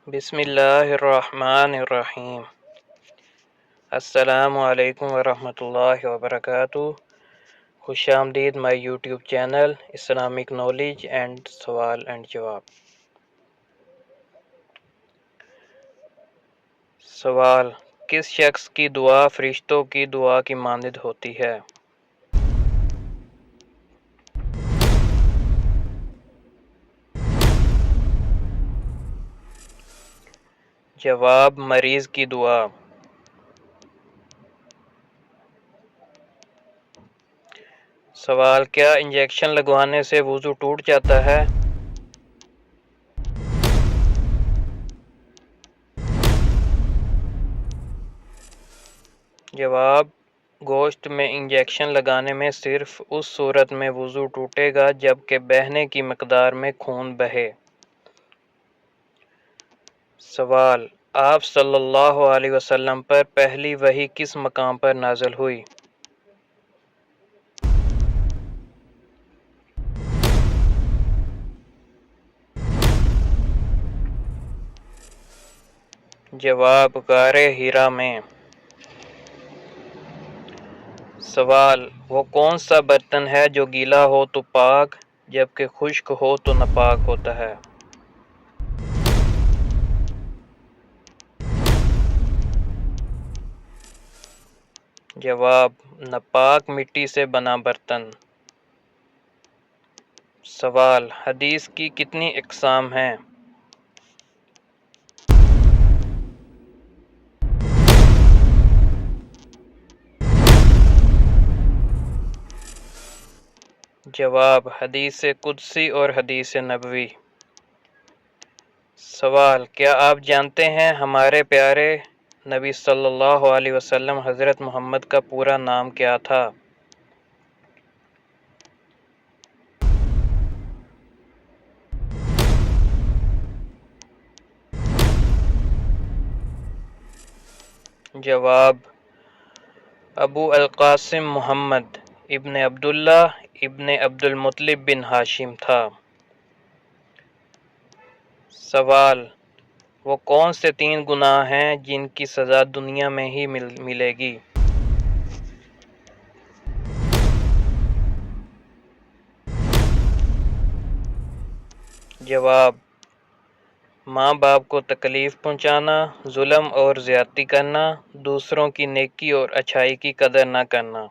بسم اللہ الرحمن الرحیم۔ السلام علیکم ورحمۃ اللہ وبرکاتہ۔ خوش آمدید مائی YouTube channel Islamic knowledge and سوال اینڈ جواب۔ سوال: کس شخص کی دعا فرشتوں کی دعا کی مانند ہوتی ہے؟ جواب: مریض کی دعا۔ سوال: کیا انجیکشن لگوانے سے وضو ٹوٹ جاتا ہے؟ جواب: گوشت میں انجیکشن لگانے میں صرف اس صورت میں وضو ٹوٹے گا جب کہ بہنے کی مقدار میں خون بہے۔ سوال: آپ صلی اللہ علیہ وسلم پر پہلی وحی کس مقام پر نازل ہوئی؟ جواب: غار حرا میں۔ سوال: وہ کون سا برتن ہے جو گیلا ہو تو پاک جبکہ خشک ہو تو ناپاک ہوتا ہے؟ جواب: ناپاک مٹی سے بنا برتن۔ سوال: حدیث کی کتنی اقسام ہیں؟ جواب: حدیث قدسی اور حدیث نبوی۔ سوال: کیا آپ جانتے ہیں ہمارے پیارے نبی صلی اللہ علیہ وسلم حضرت محمد کا پورا نام کیا تھا؟ جواب: ابو القاسم محمد ابن عبداللہ ابن عبد المطلب بن ہاشم تھا۔ سوال: وہ کون سے 3 گناہ ہیں جن کی سزا دنیا میں ہی ملے گی؟ جواب: ماں باپ کو تکلیف پہنچانا، ظلم اور زیادتی کرنا، دوسروں کی نیکی اور اچھائی کی قدر نہ کرنا۔